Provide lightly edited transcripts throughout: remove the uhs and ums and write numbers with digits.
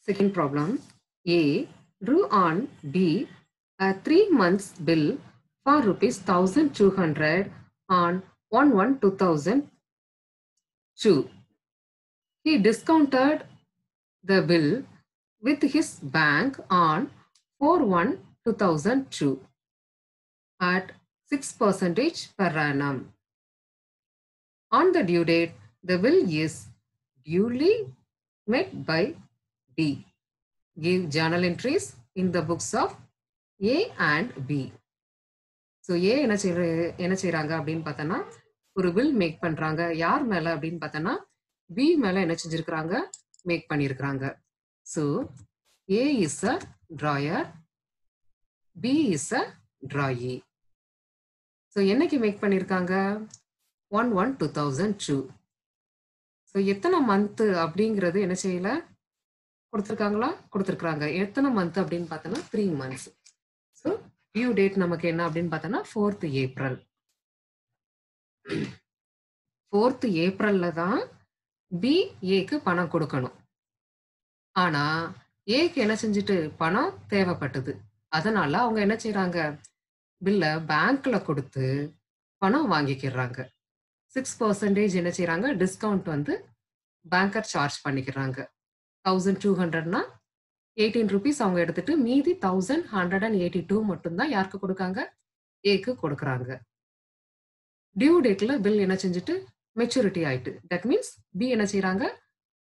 Second problem, A drew on B a 3 months bill for rupees 1200 on 1/1/2002. He discounted the bill with his bank on 4/1/2002 at 6% per annum. On the due date, the bill is duly met by D. Give journal entries in the books of A and B. So A என்ன செய்கிறாங்க அப்படின்னு பார்த்தோன்னா ஒரு will make பண்ணுறாங்க. யார் மேலே அப்படின்னு பார்த்தோன்னா பி மேலே என்ன செஞ்சுருக்கிறாங்க, மேக் பண்ணியிருக்கிறாங்க. So A is a drawer, B is a drawee. So என்னைக்கு மேக் பண்ணியிருக்காங்க? 1/1/2002. ஸோ எத்தனை மந்த்து அப்படிங்கிறது என்ன செய்யல கொடுத்துருக்காங்களா? கொடுத்துருக்குறாங்க. எத்தனை மந்த் அப்படின்னு பார்த்தோன்னா 3 months. ஸோ டியூ டேட் நமக்கு என்ன அப்படின்னு பார்த்தோன்னா 4th April. 4th Aprilல தான் பி ஏக்கு பணம் கொடுக்கணும். ஆனா ஏக்கு என்ன செஞ்சுட்டு பணம் தேவைப்பட்டது. அதனால அவங்க என்ன செய்யறாங்க, பில்ல பேங்க்ல கொடுத்து பணம் வாங்கிக்கிறாங்க. 6% என்ன செய்யறாங்க, டிஸ்கவுண்ட் வந்து பேங்கர் சார்ஜ் பண்ணிக்கிறாங்க. 1200னா 18 rupees அவங்க எடுத்துட்டு மீதி 1182 மட்டும்தான் யாருக்கு கொடுக்காங்க, ஏக்கு கொடுக்குறாங்க. டியூ டேட்ல பில் என்ன செஞ்சுட்டு மெச்சூரிட்டி ஆயிட்டு. தட் மீன்ஸ் பி என்ன செய்யறாங்க,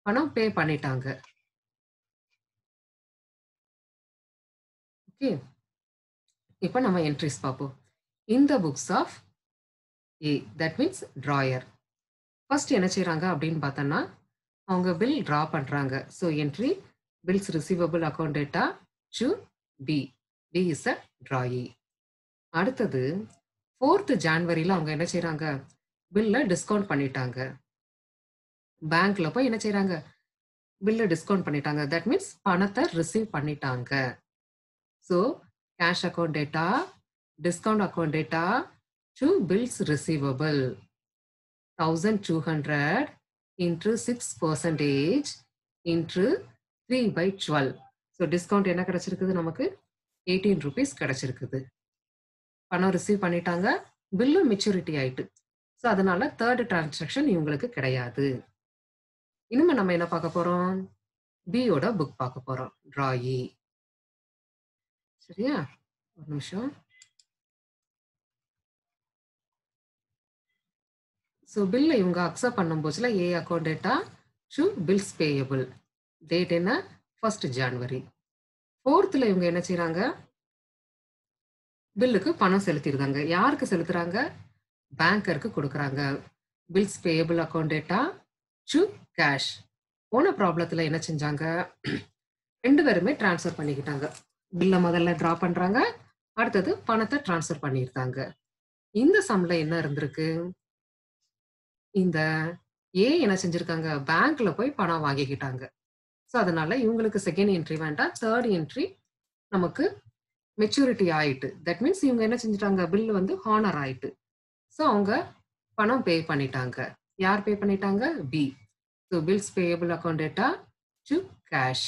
பணம் பே பண்ணிட்டாங்க. ஓகே, இப்போ நம்ம என்ட்ரிஸ் பார்ப்போம். இந்த books of A, that means drawer. First என்ன செய்யறாங்க அப்படின்னு பார்த்தோன்னா அவங்க பில் ட்ரா பண்றாங்க. So entry bills receivable account data to B. B is a drawee. அடுத்தது 4th January அவங்க என்ன செய்யறாங்க, பில்ல டிஸ்கவுண்ட் பண்ணிட்டாங்க. பேங்க்ல போய் என்ன செய்யறாங்க, பில்ல டிஸ்கவுண்ட் பண்ணிட்டாங்க. தட் மீன்ஸ் பணத்தை ரிசீவ் பண்ணிட்டாங்க. So cash account data, discount account data to bills receivable 1200 into 6% into 3/12. So discount என்ன கிடைச்சிருக்குது, நமக்கு 18 rupees கிடைச்சிருக்குது. பணம் ரிசீவ் பண்ணிட்டாங்க, பில்லு மெச்சூரிட்டி ஆயிட்டு. ஸோ அதனால தேர்ட் டிரான்சாக்ஷன் இவங்களுக்கு கிடையாது. இனிமே நம்ம என்ன பார்க்க போறோம், பியோட புக் பார்க்க போறோம், ட்ராயி. சரியா, ஒரு நிமிஷம். ஸோ பில்லை இவங்க அக்செப்ட் பண்ணும் போச்சுல A account data to bills payable. Date என்ன, 1st January. 4th இவங்க என்ன செய்யறாங்க, பில்லுக்கு பணம் செலுத்திடுறாங்க. யாருக்கு செலுத்துறாங்க, பேங்கருக்கு கொடுக்குறாங்க. Bills payable account data to cash. போன ப்ராப்ளத்தில் என்ன செஞ்சாங்க, 2 பேருமே டிரான்ஸ்ஃபர் பண்ணிக்கிட்டாங்க. பில்லை முதல்ல ட்ரா பண்றாங்க, அடுத்தது பணத்தை டிரான்ஸ்ஃபர் பண்ணியிருந்தாங்க. இந்த சம்ல என்ன இருந்திருக்கு, இந்த ஏ என்ன செஞ்சிருக்காங்க, பேங்க்ல போய் பணம் வாங்கிக்கிட்டாங்க. ஸோ அதனால இவங்களுக்கு செகண்ட் என்ட்ரி வேண்டாம், தேர்ட் என்ட்ரி நமக்கு மெச்சூரிட்டி ஆயிட்டு. தட் மீன்ஸ் இவங்க என்ன செஞ்சிட்டாங்க, பில் வந்து ஹானர் ஆயிட்டு. ஸோ அவங்க பணம் பே பண்ணிட்டாங்க. யார் பே பண்ணிட்டாங்க, B. So bills payable account data to cash.